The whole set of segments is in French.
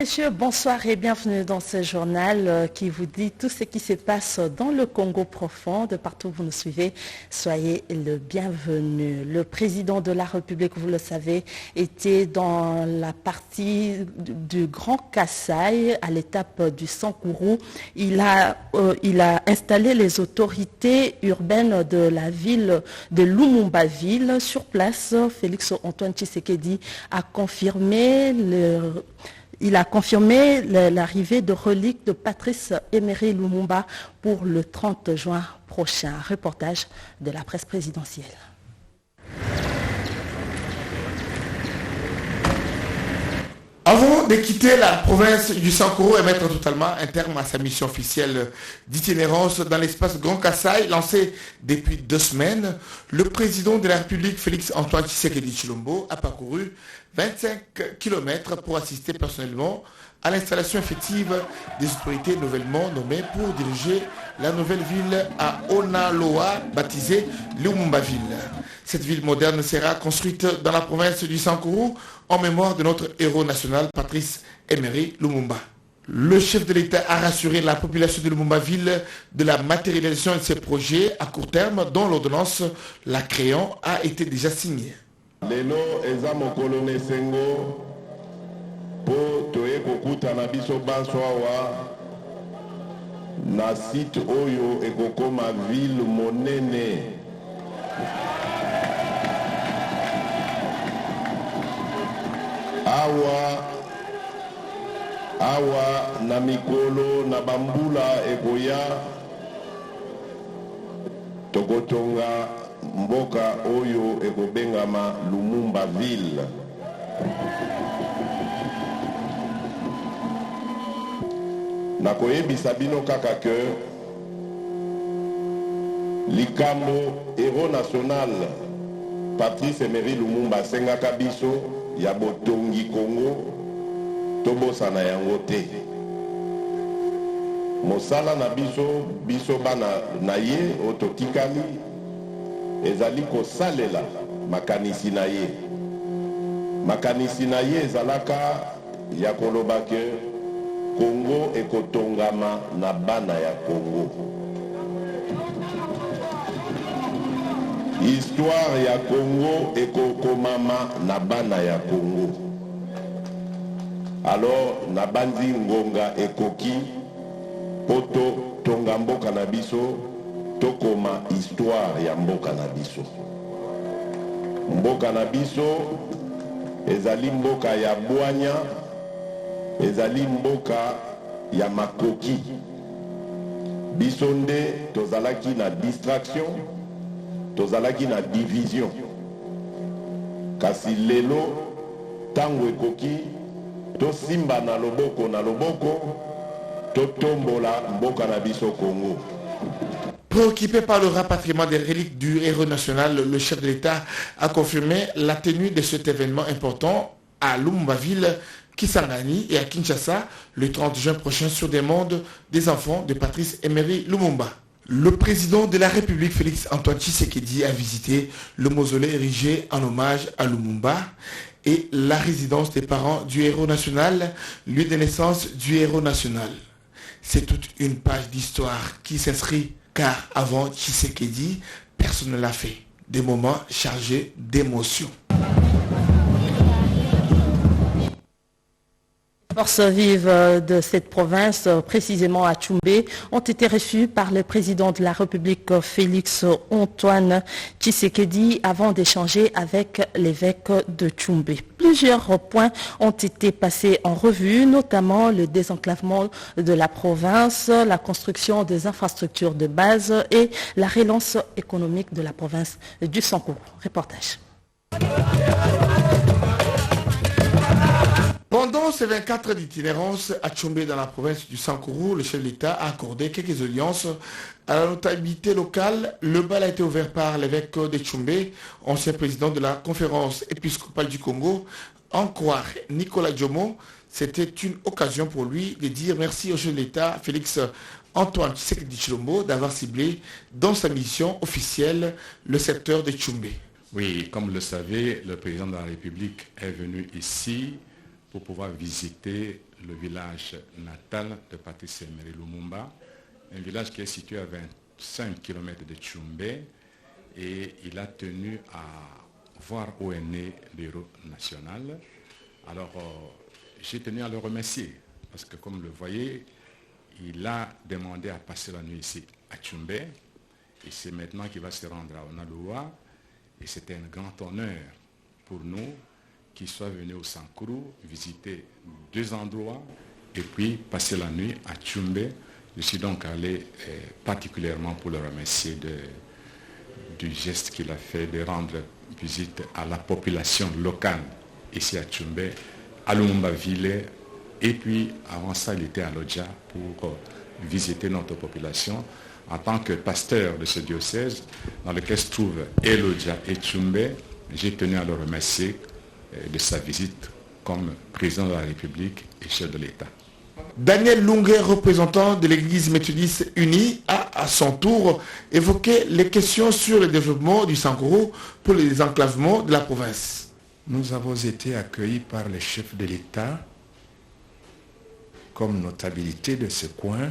Messieurs, bonsoir et bienvenue dans ce journal qui vous dit tout ce qui se passe dans le Congo profond. De partout où vous nous suivez, soyez le bienvenu. Le président de la République, vous le savez, était dans la partie du Grand Kasaï à l'étape du Sankourou. Il a installé les autorités urbaines de la ville de Lumumba-Ville. Sur place, Félix Antoine Tshisekedi a confirmé l'arrivée de reliques de Patrice Emery Lumumba pour le 30 juin prochain. Reportage de la presse présidentielle. Avant de quitter la province du Sankourou et mettre totalement un terme à sa mission officielle d'itinérance dans l'espace Grand Kasaï, lancé depuis 2 semaines, le président de la République, Félix Antoine Tshisekedi Tshilombo, a parcouru 25 km pour assister personnellement à l'installation effective des autorités nouvellement nommées pour diriger la nouvelle ville à Onaloa, baptisée Lumumba-ville. Cette ville moderne sera construite dans la province du Sankourou en mémoire de notre héros national Patrice Emery Lumumba. Le chef de l'État a rassuré la population de Lumumba-ville de la matérialisation de ces projets à court terme dont l'ordonnance la créant a été déjà signée. Lelo eza mokolo nesengo po toye kokutana biso banso awa na site oyo ekokoma ville monene. Awa na mikolo na bambula ekoya tokotonga mboka oyo ekobengama Lumumba ville. Nakoyebisa bino kaka ke likambo héros national Patrice Emery Lumumba asengaka biso ya botongi Congo tobosana yango te. Mosala na biso bana na ye ototikali ezali kosalela makanisi na ye. Makanisi na ye ezalaka ya koloba ke Congo ekotongama na bana ya Congo. Histoire ya Congo ekokomama na bana ya Congo. Alors na bandi ngonga ekoki poto tonga mboka na biso tokoma histoire ya mboka na biso. Mboka na biso ezali mboka ya bwanya, ezali mboka ya makoki. Biso nde tozalaki na distraction, tozalaki na division. Kasi lelo tango ekoki tosimba na loboko totombola mboka na biso Congo. Préoccupé par le rapatriement des reliques du héros national, le chef de l'État a confirmé la tenue de cet événement important à Lumumba-ville, Kisangani et à Kinshasa le 30 juin prochain sur demande des enfants de Patrice Emery Lumumba. Le président de la République, Félix Antoine Tshisekedi, a visité le mausolée érigé en hommage à Lumumba et la résidence des parents du héros national, lieu de naissance du héros national. C'est toute une page d'histoire qui s'inscrit car avant Tshisekedi, personne ne l'a fait. Des moments chargés d'émotions. Les forces vives de cette province, précisément à Tchoumbé, ont été reçues par le président de la République, Félix Antoine Tshisekedi, avant d'échanger avec l'évêque de Tchoumbé. Plusieurs points ont été passés en revue, notamment le désenclavement de la province, la construction des infrastructures de base et la relance économique de la province du Sankourou. Reportage. Pendant ces 24 d'itinérance à Tchoumbé dans la province du Sankourou, le chef de l'État a accordé quelques audiences à la notabilité locale. Le bal a été ouvert par l'évêque de Tchoumbé, ancien président de la conférence épiscopale du Congo. En croire Nicolas Djomo, c'était une occasion pour lui de dire merci au chef de l'État, Félix Antoine Tshisekedi Tshilombo, d'avoir ciblé dans sa mission officielle le secteur de Tchoumbé. Oui, comme vous le savez, le président de la République est venu ici pour pouvoir visiter le village natal de Patrice Emery Lumumba, un village qui est situé à 25 km de Tchoumbé, et il a tenu à voir où est né le héros national. Alors, j'ai tenu à le remercier, parce que comme vous le voyez, il a demandé à passer la nuit ici à Tchoumbé, et c'est maintenant qu'il va se rendre à Onaloa, et c'était un grand honneur pour nous qu'il soit venu au Sankuru, visiter 2 endroits, et puis passer la nuit à Tchoumbé. Je suis donc allé particulièrement pour le remercier du geste qu'il a fait de rendre visite à la population locale ici à Tchoumbé, à Lumumba-Ville, et puis avant ça il était à Lodja pour visiter notre population en tant que pasteur de ce diocèse dans lequel se trouvent et Lodja et Tchoumbé. J'ai tenu à le remercier de sa visite comme président de la République et chef de l'État. Daniel Lungue, représentant de l'Église méthodiste unie, a à son tour évoqué les questions sur le développement du Sankuru pour le désenclavement de la province. Nous avons été accueillis par le chef de l'État comme notabilité de ce coin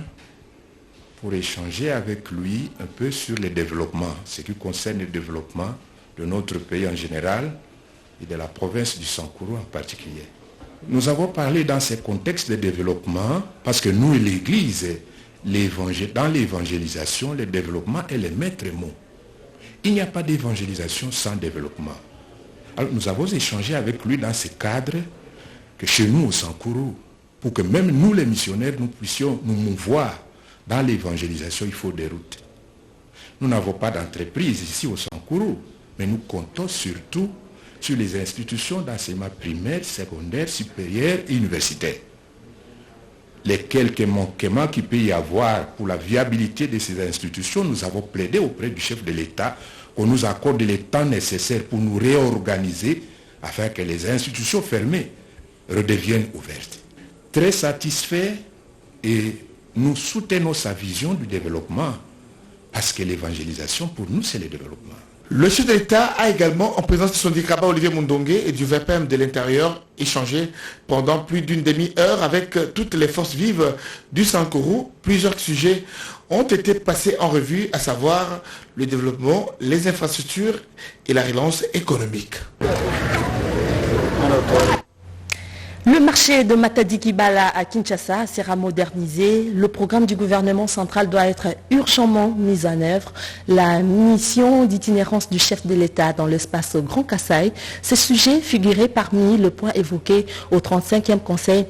pour échanger avec lui un peu sur le développement, ce qui concerne le développement de notre pays en général et de la province du Sankuru en particulier. Nous avons parlé dans ce contexte de développement parce que nous, l'Église, dans l'évangélisation, le développement est le maître mot. Il n'y a pas d'évangélisation sans développement. Alors nous avons échangé avec lui dans ce cadre que chez nous au Sankuru, pour que même nous les missionnaires, nous puissions nous mouvoir dans l'évangélisation, il faut des routes. Nous n'avons pas d'entreprise ici au Sankuru, mais nous comptons surtout sur les institutions d'enseignement primaire, secondaire, supérieur et universitaire. Les quelques manquements qu'il peut y avoir pour la viabilité de ces institutions, nous avons plaidé auprès du chef de l'État qu'on nous accorde le temps nécessaire pour nous réorganiser afin que les institutions fermées redeviennent ouvertes. Très satisfait, et nous soutenons sa vision du développement parce que l'évangélisation pour nous c'est le développement. Le chef de l'État a également, en présence de son dicaba Olivier Mundongue et du VPM de l'Intérieur, échangé pendant plus d'une demi-heure avec toutes les forces vives du Sankuru. Plusieurs sujets ont été passés en revue, à savoir le développement, les infrastructures et la relance économique. Le marché de Matadi-Kibala à Kinshasa sera modernisé. Le programme du gouvernement central doit être urgemment mis en œuvre. La mission d'itinérance du chef de l'État dans l'espace Grand Kasaï, ce sujet figurait parmi le point évoqué au 35e Conseil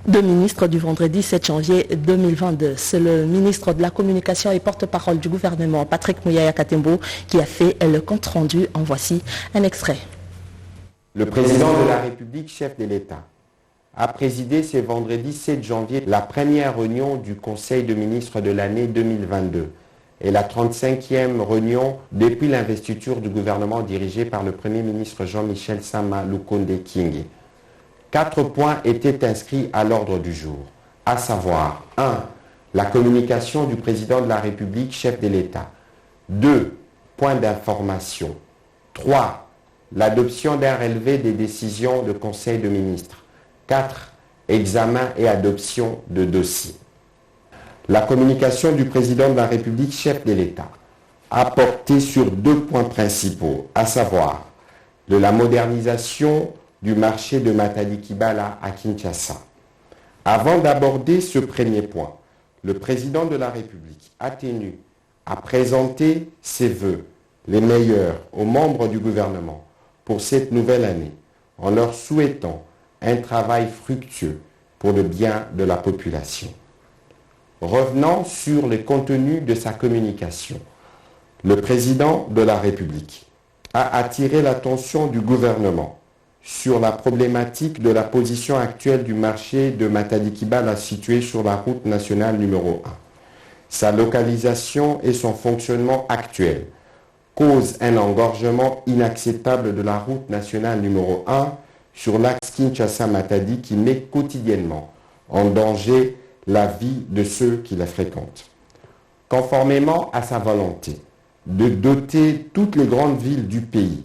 de ministres du vendredi 7 janvier 2022. C'est le ministre de la Communication et porte-parole du gouvernement, Patrick Mouyaya Katembo, qui a fait le compte-rendu. En voici un extrait. Le président de la République, chef de l'État, a présidé ce vendredi 7 janvier la première réunion du Conseil de ministres de l'année 2022 et la 35e réunion depuis l'investiture du gouvernement dirigé par le Premier ministre Jean-Michel Sama Lukonde King. 4 points étaient inscrits à l'ordre du jour, à savoir 1. La communication du président de la République, chef de l'État. 2. Points d'information. 3. L'adoption d'un relevé des décisions du Conseil de ministres. 4. Examen et adoption de dossiers. La communication du président de la République, chef de l'État, a porté sur 2 points principaux, à savoir de la modernisation du marché de Matadi-Kibala à Kinshasa. Avant d'aborder ce premier point, le président de la République a tenu à présenter ses vœux, les meilleurs, aux membres du gouvernement pour cette nouvelle année, en leur souhaitant un travail fructueux pour le bien de la population. Revenant sur le contenu de sa communication, le président de la République a attiré l'attention du gouvernement sur la problématique de la position actuelle du marché de Matadi-Kibala situé sur la route nationale numéro 1. Sa localisation et son fonctionnement actuel causent un engorgement inacceptable de la route nationale numéro 1 sur l'axe Kinshasa-Matadi qui met quotidiennement en danger la vie de ceux qui la fréquentent. Conformément à sa volonté de doter toutes les grandes villes du pays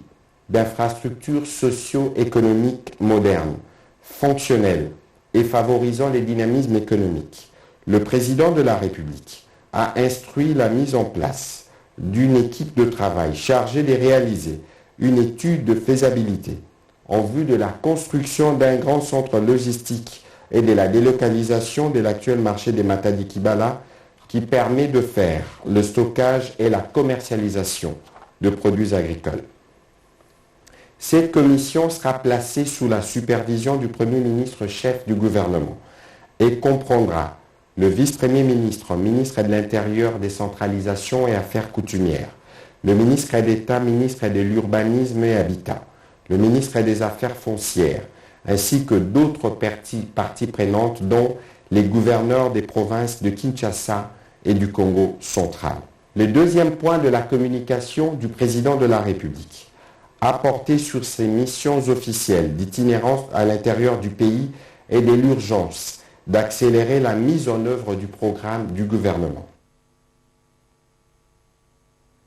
d'infrastructures socio-économiques modernes, fonctionnelles, et favorisant les dynamismes économiques. Le président de la République a instruit la mise en place d'une équipe de travail chargée de réaliser une étude de faisabilité en vue de la construction d'un grand centre logistique et de la délocalisation de l'actuel marché des Matadi Kibala qui permet de faire le stockage et la commercialisation de produits agricoles. Cette commission sera placée sous la supervision du Premier ministre chef du gouvernement et comprendra le vice-premier ministre, ministre de l'Intérieur, décentralisation et affaires coutumières, le ministre d'État, ministre de l'Urbanisme et Habitat, le ministre des Affaires foncières, ainsi que d'autres parties prenantes dont les gouverneurs des provinces de Kinshasa et du Congo central. Le deuxième point de la communication du président de la République a porté sur ses missions officielles d'itinérance à l'intérieur du pays et de l'urgence d'accélérer la mise en œuvre du programme du gouvernement.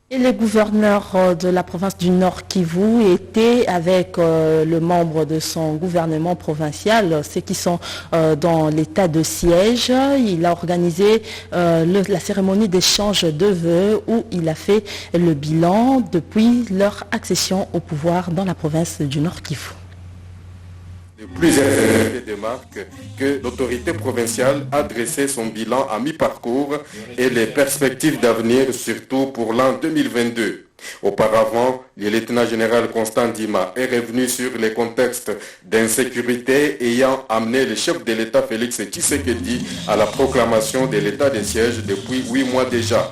Et les gouverneurs de la province du Nord Kivu étaient avec le membre de son gouvernement provincial, ceux qui sont dans l'état de siège. Il a organisé la cérémonie d'échange de vœux où il a fait le bilan depuis leur accession au pouvoir dans la province du Nord Kivu. Plusieurs effets démarquent que l'autorité provinciale a dressé son bilan à mi-parcours et les perspectives d'avenir, surtout pour l'an 2022. Auparavant, le lieutenant-général Constant Ndima est revenu sur les contextes d'insécurité ayant amené le chef de l'État Félix Tshisekedi à la proclamation de l'état de siège depuis 8 mois déjà.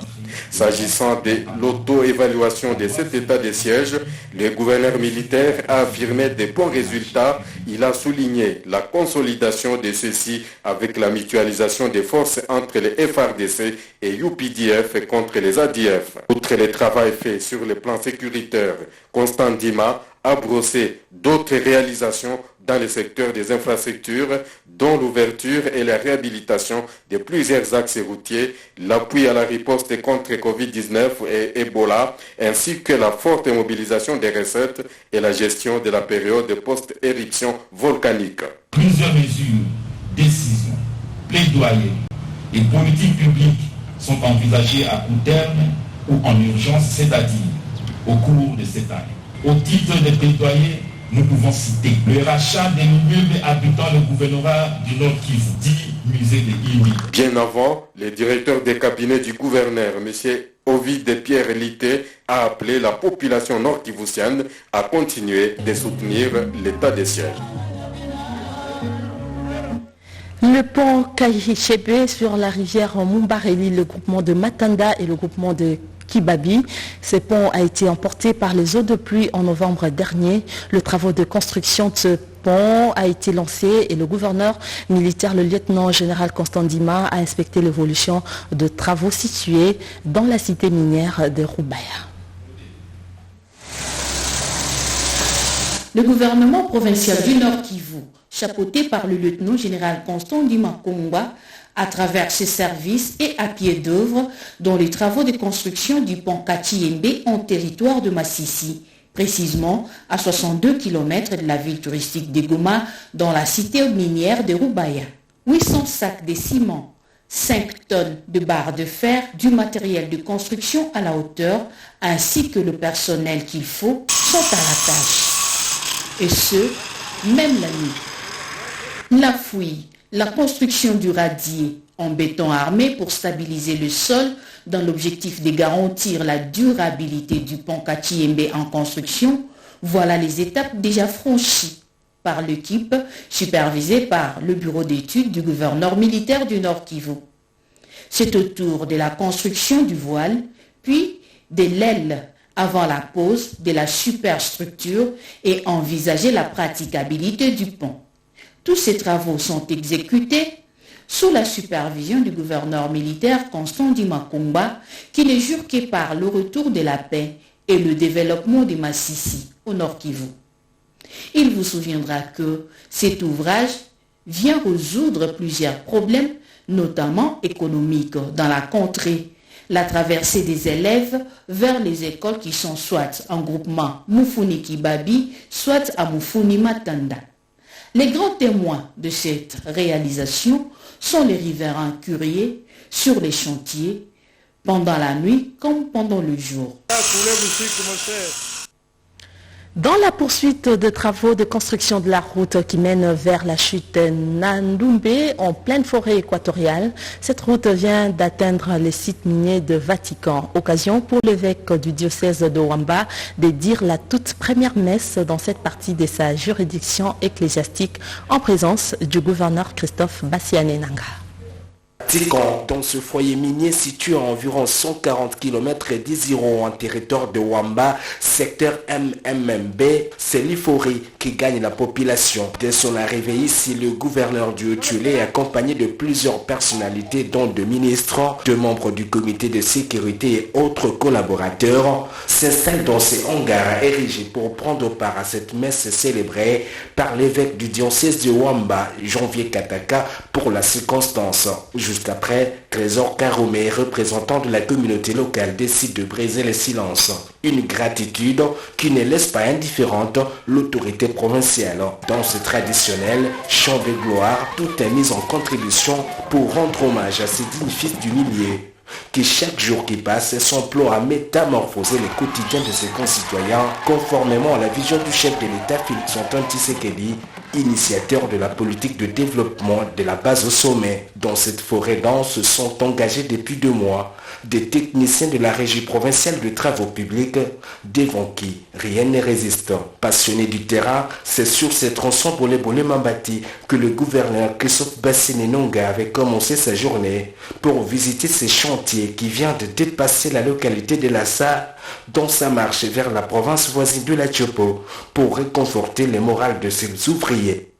S'agissant de l'auto-évaluation de cet état de siège, le gouverneur militaire a affirmé de bons résultats. Il a souligné la consolidation de ceux-ci avec la mutualisation des forces entre les FRDC et UPDF contre les ADF. Outre le travail fait sur le plan sécuritaire, Constant Ndima a brossé d'autres réalisations dans le secteur des infrastructures, dont l'ouverture et la réhabilitation de plusieurs axes routiers, l'appui à la riposte contre Covid-19 et Ebola, ainsi que la forte mobilisation des recettes et la gestion de la période post-éruption volcanique. Plusieurs mesures, décisions, plaidoyers et politiques publiques sont envisagées à court terme ou en urgence, c'est-à-dire au cours de cette année. Au titre des plaidoyers, nous pouvons citer le rachat des immeubles habitant le gouvernorat du Nord Kivu, dit musée de Imi. Bien avant, le directeur des cabinets du gouverneur, M. Ovide Pierre Lité, a appelé la population nord-kivusienne à continuer de soutenir l'état de siège. Le pont Kayichebe sur la rivière Mumbareli, le groupement de Matanda et le groupement de Kibabi. Ce pont a été emporté par les eaux de pluie en novembre dernier. Le travail de construction de ce pont a été lancé et le gouverneur militaire, le lieutenant-général Constant Ndima, a inspecté l'évolution de travaux situés dans la cité minière de Rubaya. Le gouvernement provincial du Nord Kivu, chapeauté par le lieutenant-général Constant Ndima Kongwa, à travers ses services et à pied d'œuvre dans les travaux de construction du pont Katiembe en territoire de Massissi, précisément à 62 km de la ville touristique de Goma, dans la cité minière de Rubaya. 800 sacs de ciment, 5 tonnes de barres de fer, du matériel de construction à la hauteur, ainsi que le personnel qu'il faut, sont à la tâche. Et ce, même la nuit. La fouille, la construction du radier en béton armé pour stabiliser le sol dans l'objectif de garantir la durabilité du pont Katiembe en construction, voilà les étapes déjà franchies par l'équipe supervisée par le bureau d'études du gouverneur militaire du Nord Kivu. C'est autour de la construction du voile, puis de l'aile avant la pose de la superstructure et envisager la praticabilité du pont. Tous ces travaux sont exécutés sous la supervision du gouverneur militaire Constant Ndima Kongwa, qui ne jure que par le retour de la paix et le développement de Massissi au Nord Kivu. Il vous souviendra que cet ouvrage vient résoudre plusieurs problèmes, notamment économiques, dans la contrée. La traversée des élèves vers les écoles qui sont soit en groupement Mufuni Kibabi, soit à Mufuni Matanda. Les grands témoins de cette réalisation sont les riverains curieux sur les chantiers, pendant la nuit comme pendant le jour. Dans la poursuite des travaux de construction de la route qui mène vers la chute Nandoumbé en pleine forêt équatoriale, cette route vient d'atteindre les sites miniers de Vatican. Occasion pour l'évêque du diocèse de Wamba de dire la toute première messe dans cette partie de sa juridiction ecclésiastique en présence du gouverneur Christophe Bassiané Nanga. Vatican, dans ce foyer minier situé à environ 140 km d'Isiro en territoire de Wamba, secteur MMB, c'est l'Ifori qui gagne la population. Dès son arrivée ici, le gouverneur du Haut-Tulé, accompagné de plusieurs personnalités, dont de ministres, de membres du comité de sécurité et autres collaborateurs, s'installe dans ces hangars érigés pour prendre part à cette messe célébrée par l'évêque du diocèse de Wamba, Janvier Kataka, pour la circonstance. Juste après, Trésor Karomé, représentant de la communauté locale, décide de briser le silence. Une gratitude qui ne laisse pas indifférente l'autorité provinciale. Dans ce traditionnel chant de gloire, tout est mis en contribution pour rendre hommage à ces dignes fils du milieu qui chaque jour qui passe s'emploie à métamorphoser les quotidiens de ses concitoyens conformément à la vision du chef de l'État Félix Antoine Tshisekedi, initiateur de la politique de développement de la base au sommet. Dans cette forêt dense sont engagés depuis 2 mois des techniciens de la régie provinciale de travaux publics devant qui rien ne résiste. Passionné du terrain, c'est sur ces tronçons Bolé Mambati que le gouverneur Christophe Bassiané Nanga avait commencé sa journée pour visiter ces chantiers qui viennent de dépasser la localité de Lassa dans sa marche vers la province voisine de la Tchopo pour réconforter le moral de ses ouvriers.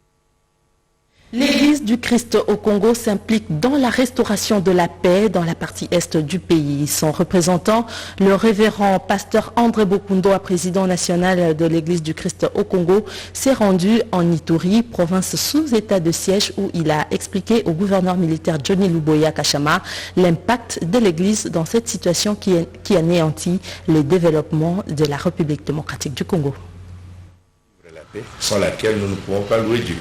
L'Église du Christ au Congo s'implique dans la restauration de la paix dans la partie est du pays. Son représentant, le révérend pasteur André Bokundoa, président national de l'Église du Christ au Congo, s'est rendu en Ituri, province sous état de siège, où il a expliqué au gouverneur militaire Johnny Luboya Kachama l'impact de l'Église dans cette situation qui anéantit le développement de la République démocratique du Congo. La paix sans laquelle nous ne pouvons pas louer Dieu.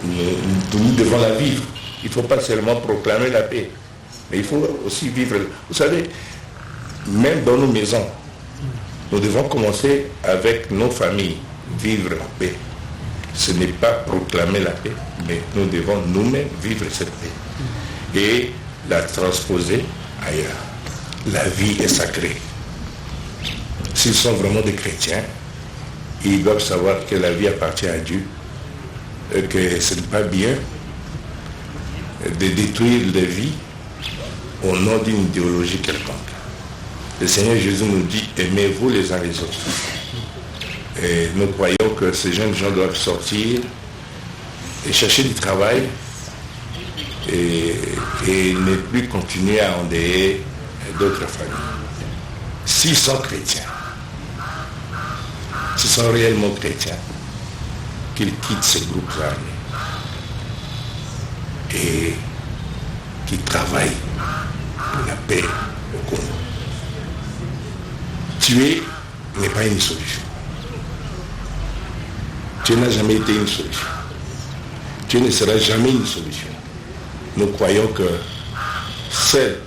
Nous devons la vivre. Il ne faut pas seulement proclamer la paix, mais il faut aussi vivre. Vous savez, même dans nos maisons, nous devons commencer avec nos familles, vivre la paix. Ce n'est pas proclamer la paix, mais nous devons nous-mêmes vivre cette paix et la transposer ailleurs. La vie est sacrée. S'ils sont vraiment des chrétiens, ils doivent savoir que la vie appartient à Dieu, que ce n'est pas bien de détruire les vies au nom d'une idéologie quelconque. Le Seigneur Jésus nous dit, aimez-vous les uns les autres. Et nous croyons que ces jeunes gens doivent sortir et chercher du travail et ne plus continuer à endeuiller d'autres familles. S'ils sont chrétiens, s'ils sont réellement chrétiens, qu'ils quittent ces groupes armés et qu'ils travaillent pour la paix au Congo. Tuer n'est pas une solution. Tuer n'a jamais été une solution. Tuer ne sera jamais une solution. Nous croyons que seul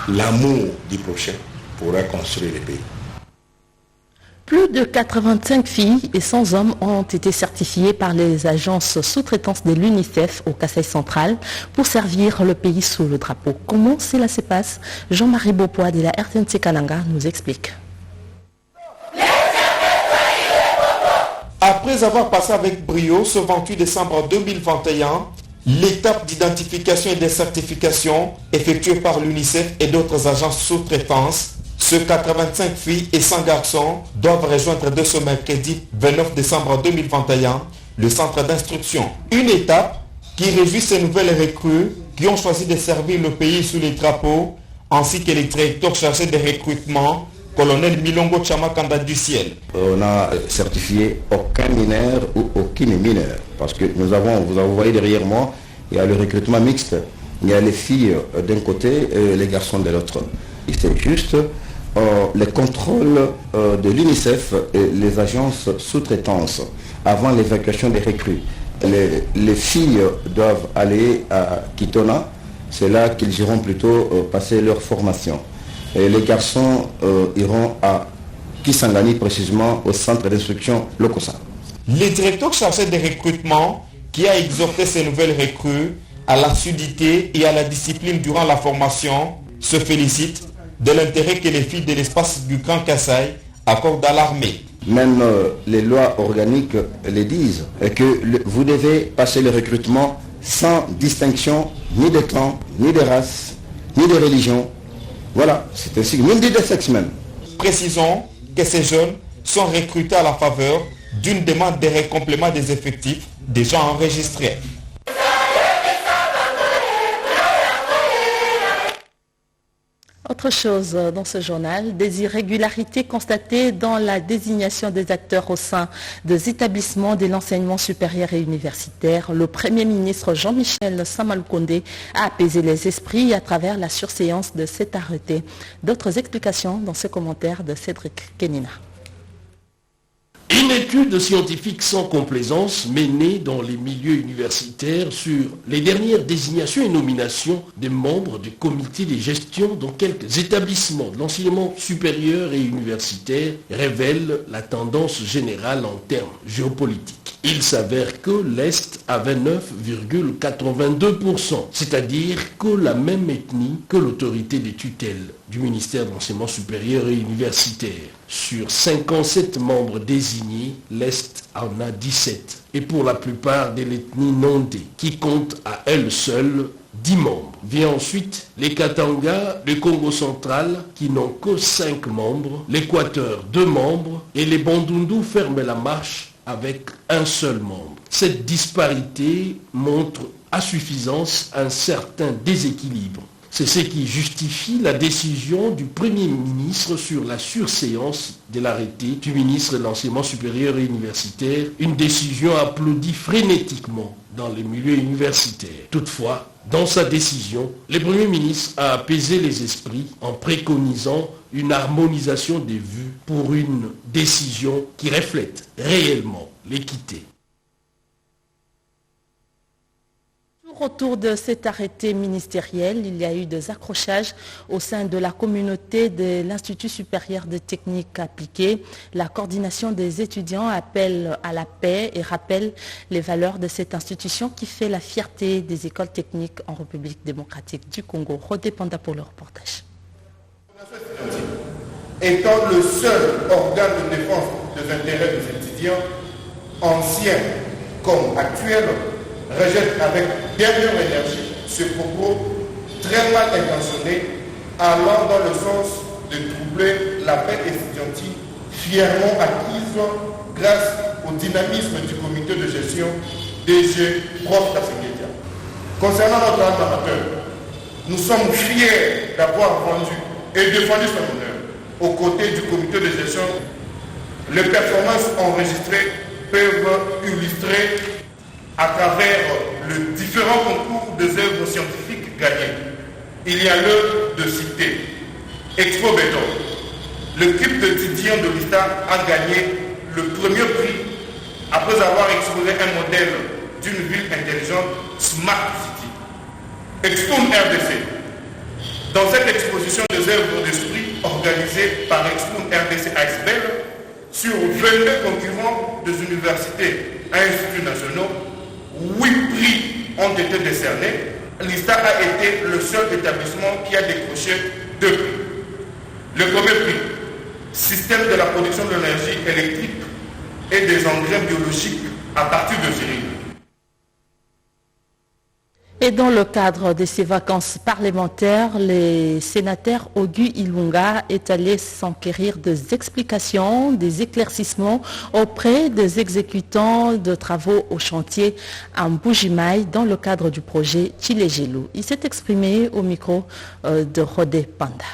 l'amour du prochain pourra construire le pays. Plus de 85 filles et 100 hommes ont été certifiés par les agences sous-traitances de l'UNICEF au Kasaï central pour servir le pays sous le drapeau. Comment cela se passe? Jean-Marie Bopois de la RTNC Kananga nous explique. Après avoir passé avec brio ce 28 décembre 2021, l'étape d'identification et de certification effectuée par l'UNICEF et d'autres agences sous-traitances, ce 85 filles et 100 garçons doivent rejoindre dès ce mercredi 29 décembre 2021 le centre d'instruction. Une étape qui réjouit ces nouvelles recrues qui ont choisi de servir le pays sous les drapeaux, ainsi que les directeurs chargés des recrutements, colonel Milongo Chamakanda du ciel. On n'a certifié aucun mineur ou aucune mineure, parce que vous voyez derrière moi, il y a le recrutement mixte, il y a les filles d'un côté et les garçons de l'autre. C'est juste les contrôles de l'UNICEF et les agences sous-traitances avant l'évacuation des recrues. les filles doivent aller à Kitona, c'est là qu'ils iront plutôt passer leur formation. Et les garçons iront à Kisangani, précisément au centre d'instruction Lokosa. Le directeur chargé des recrutements, qui a exhorté ces nouvelles recrues à l'assiduité et à la discipline durant la formation, se félicite de l'intérêt que les filles de l'espace du Grand Kasaï accordent à l'armée. Même les lois organiques le disent, que vous devez passer le recrutement sans distinction ni de clan, ni de race, ni de religion. Voilà, c'est ainsi, même de sexe même. Précisons que ces jeunes sont recrutés à la faveur d'une demande de recomplément des effectifs déjà enregistrés. Autre chose dans ce journal, des irrégularités constatées dans la désignation des acteurs au sein des établissements de l'enseignement supérieur et universitaire. Le Premier ministre Jean-Michel Samaloukonde a apaisé les esprits à travers la surséance de cet arrêté. D'autres explications dans ce commentaire de Cédric Kenina. Une étude scientifique sans complaisance menée dans les milieux universitaires sur les dernières désignations et nominations des membres du comité de gestion dans quelques établissements de l'enseignement supérieur et universitaire révèle la tendance générale en termes géopolitiques. Il s'avère que l'Est a 29,82%, c'est-à-dire que la même ethnie que l'autorité de tutelle du ministère de l'Enseignement supérieur et universitaire. Sur 57 membres désignés, l'Est en a 17. Et pour la plupart de l'ethnie Nondé, qui compte à elle seule 10 membres. Vient ensuite les Katanga, le Congo central, qui n'ont que 5 membres, l'Équateur 2 membres, et les Bandundu ferment la marche avec un seul membre. Cette disparité montre à suffisance un certain déséquilibre. C'est ce qui justifie la décision du Premier ministre sur la surséance de l'arrêté du ministre de l'Enseignement supérieur et universitaire, une décision applaudie frénétiquement dans les milieux universitaires. Toutefois, dans sa décision, le Premier ministre a apaisé les esprits en préconisant une harmonisation des vues pour une décision qui reflète réellement l'équité. Autour de cet arrêté ministériel, il y a eu des accrochages au sein de la communauté de l'Institut supérieur de techniques appliquées. La coordination des étudiants appelle à la paix et rappelle les valeurs de cette institution qui fait la fierté des écoles techniques en République démocratique du Congo. Rodé Panda pour le reportage. Étant le seul organe de défense des intérêts des étudiants, anciens comme actuels, rejette avec dernière énergie ce propos très mal intentionné allant dans le sens de troubler la paix étudiantine fièrement acquise grâce au dynamisme du comité de gestion DG Prof Tasséguédia. Concernant notre âme amateur, nous sommes fiers d'avoir rendu et défendu son honneur aux côtés du comité de gestion. Les performances enregistrées peuvent illustrer à travers le différents concours des œuvres scientifiques gagnées. Il y a l'heure de citer Expo Béton. L'équipe d'étudiants de l'ISTA a gagné le premier prix après avoir exposé un modèle d'une ville intelligente Smart City. Expo RDC. Dans cette exposition des œuvres d'esprit organisée par Expo RDC ASBEL sur 22 concurrents des universités et instituts nationaux, 8 prix ont été décernés. L'ISTA a été le seul établissement qui a décroché 2 prix. Le premier prix, système de la production d'énergie électrique et des engrais biologiques à partir de génie. Et dans le cadre de ces vacances parlementaires, le sénateur Ogu Ilunga est allé s'enquérir des explications, des éclaircissements auprès des exécutants de travaux au chantier à Mbujimaï dans le cadre du projet Chilejelu. Il s'est exprimé au micro de Rodé Panda.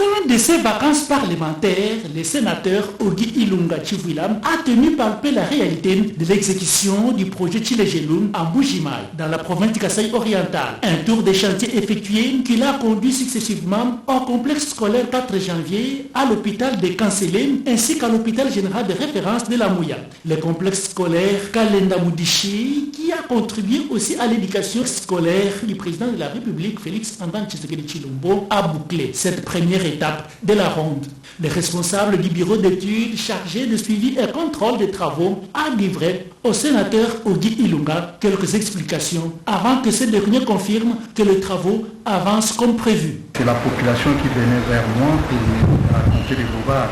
temps de ses vacances parlementaires, le sénateur Ogi Ilunga Chivuilam a tenu palper la réalité de l'exécution du projet Chilejelum à Mbujimayi, dans la province du Kasaï oriental. Un tour des chantiers effectué qui l'a conduit successivement au complexe scolaire 4 janvier, à l'hôpital de Kanselem ainsi qu'à l'hôpital général de référence de la Mouya. Le complexe scolaire Kalenda Moudichi qui a contribué aussi à l'éducation scolaire du président de la République Félix Antoine Tshisekedi Tshilombo a bouclé cette première étape de la ronde. Le responsable du bureau d'études chargé de suivi et contrôle des travaux a livré au sénateur Ogi Ilunga quelques explications avant que ce dernier confirme que les travaux avancent comme prévu. C'est la population qui venait vers moi pour raconter des bobards.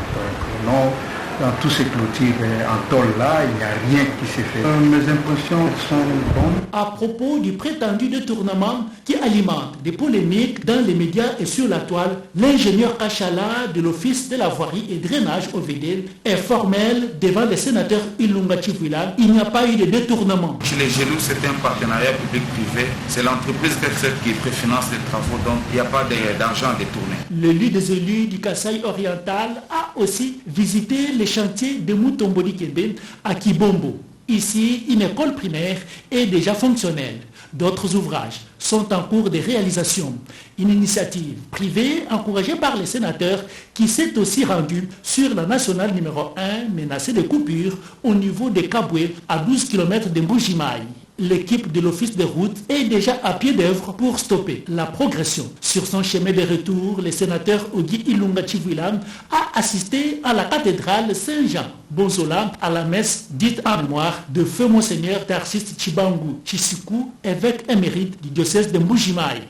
Non, dans tous ces clôtures en tôle là, il n'y a rien qui s'est fait. Mes impressions sont bonnes. À propos du prétendu détournement qui alimente des polémiques dans les médias et sur la toile, l'ingénieur Kachala de l'Office de la voirie et drainage OVD est formel devant le sénateur Ilunga Chivuilam. Il n'y a pas eu de détournement. Chilejelum, c'est un partenariat public-privé. C'est l'entreprise qui préfinance les travaux, donc il n'y a pas d'argent détourné. L'élu des élus du Kasaï oriental a aussi visité les chantiers de Mutomboli Kebe à Kibombo. Ici, une école primaire est déjà fonctionnelle. D'autres ouvrages sont en cours de réalisation. Une initiative privée encouragée par les sénateurs qui s'est aussi rendue sur la nationale numéro 1 menacée de coupure au niveau de Kabwe à 12 km de Mbujimayi. L'équipe de l'office de route est déjà à pied d'œuvre pour stopper la progression. Sur son chemin de retour, le sénateur Ogi Ilunga Chivuilam a assisté à la cathédrale Saint-Jean Bonzola à la messe dite en mémoire de feu Monseigneur Tarcisse Chibangu Chisiku, évêque émérite du diocèse de Mbujimayi.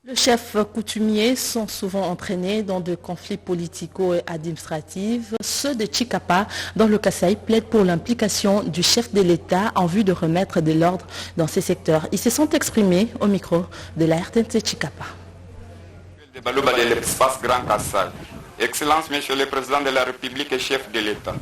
Les chefs coutumiers sont souvent entraînés dans des conflits politico et administratifs. Ceux de Chikapa, dans le Kasaï, plaident pour l'implication du chef de l'État en vue de remettre de l'ordre dans ces secteurs. Ils se sont exprimés au micro de la RTNC Chikapa. De Balouba de l'espace Grand Kasaï. Excellence, Monsieur le Président de la République et chef de l'État,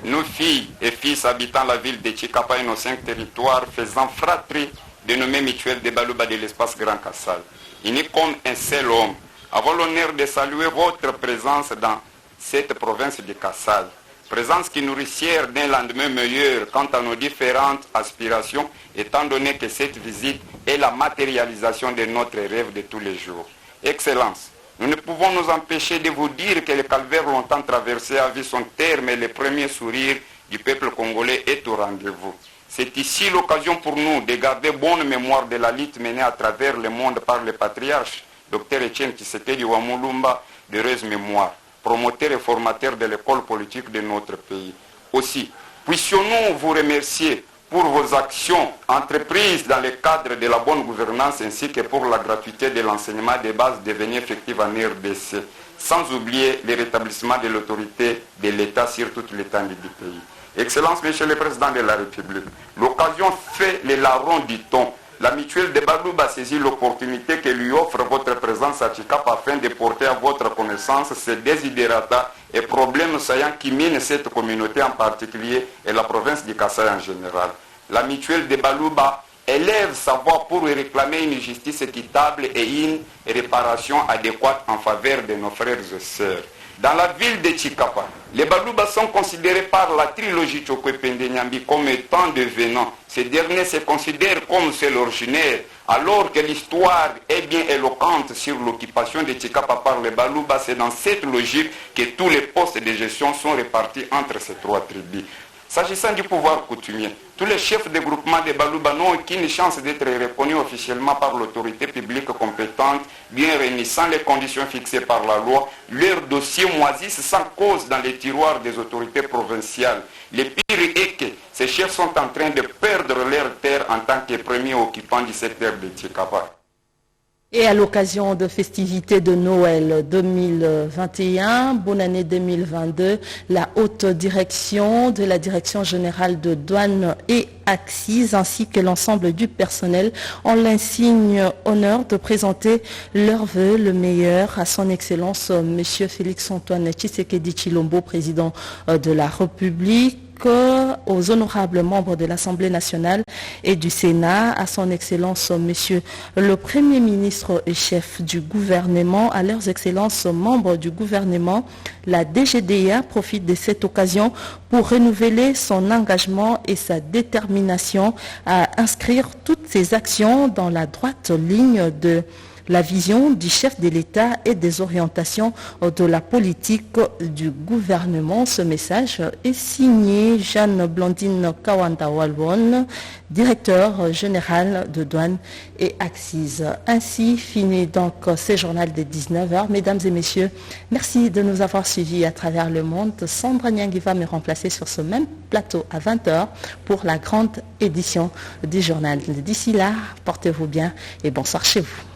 nous filles et fils habitant la ville de Chikapa et nos 5 territoires faisant fratrie dénommée mutuelle de Balouba de l'espace Grand Kasaï, unis comme un seul homme, avons l'honneur de saluer votre présence dans cette province de Kasaï. Présence qui nous rissière d'un lendemain meilleur quant à nos différentes aspirations, étant donné que cette visite est la matérialisation de notre rêve de tous les jours. Excellence, nous ne pouvons nous empêcher de vous dire que le calvaire longtemps traversé a vu son terme et le premier sourire du peuple congolais est au rendez-vous. C'est ici l'occasion pour nous de garder bonne mémoire de la lutte menée à travers le monde par le patriarche Dr Etienne Tshisekedi Wamulumba, d'heureuse mémoire, promoteur et formateur de l'école politique de notre pays. Aussi, puissions-nous vous remercier pour vos actions entreprises dans le cadre de la bonne gouvernance ainsi que pour la gratuité de l'enseignement des bases devenues effectives en RDC, sans oublier le rétablissement de l'autorité de l'État sur toute l'étendue du pays. Excellence, Monsieur le Président de la République, l'occasion fait les larrons du ton. La mutuelle de Balouba saisit l'opportunité que lui offre votre présence à Chikapa afin de porter à votre connaissance ces désidérata et problèmes saillants qui minent cette communauté en particulier et la province du Kasaï en général. La mutuelle de Balouba élève sa voix pour réclamer une justice équitable et une réparation adéquate en faveur de nos frères et sœurs. Dans la ville de Chikapa, les Balouba sont considérés par la trilogie Chokwepende Nyambi comme étant devenants. Ces derniers se considèrent comme seul originaire, alors que l'histoire est bien éloquente sur l'occupation de Chikapa par les Balouba. C'est dans cette logique que tous les postes de gestion sont répartis entre ces 3 tribus. S'agissant du pouvoir coutumier, tous les chefs de groupement de Balouba n'ont aucune chance d'être reconnus officiellement par l'autorité publique compétente, bien réunissant les conditions fixées par la loi. Leurs dossiers moisissent sans cause dans les tiroirs des autorités provinciales. Le pire est que ces chefs sont en train de perdre leur terre en tant que premiers occupants du secteur de Chikapa. Et à l'occasion de festivités de Noël 2021, bonne année 2022, la haute direction de la Direction générale de douane et Axis ainsi que l'ensemble du personnel ont l'insigne honneur de présenter leurs vœux le meilleur à son Excellence M. Félix Antoine Tshisekedi Tshilombo, président de la République. aux honorables membres de l'Assemblée nationale et du Sénat, à son Excellence Monsieur le Premier ministre et chef du gouvernement, à leurs Excellences membres du gouvernement. La DGDA profite de cette occasion pour renouveler son engagement et sa détermination à inscrire toutes ses actions dans la droite ligne de la vision du chef de l'État et des orientations de la politique du gouvernement. Ce message est signé Jeanne Blandine Kawanda-Walbon, directeur général de douane et Axis. Ainsi finit donc ce journal de 19h. Mesdames et messieurs, merci de nous avoir suivis à travers le monde. Sandra Nyangui va me remplacer sur ce même plateau à 20h pour la grande édition du journal. D'ici là, portez-vous bien et bonsoir chez vous.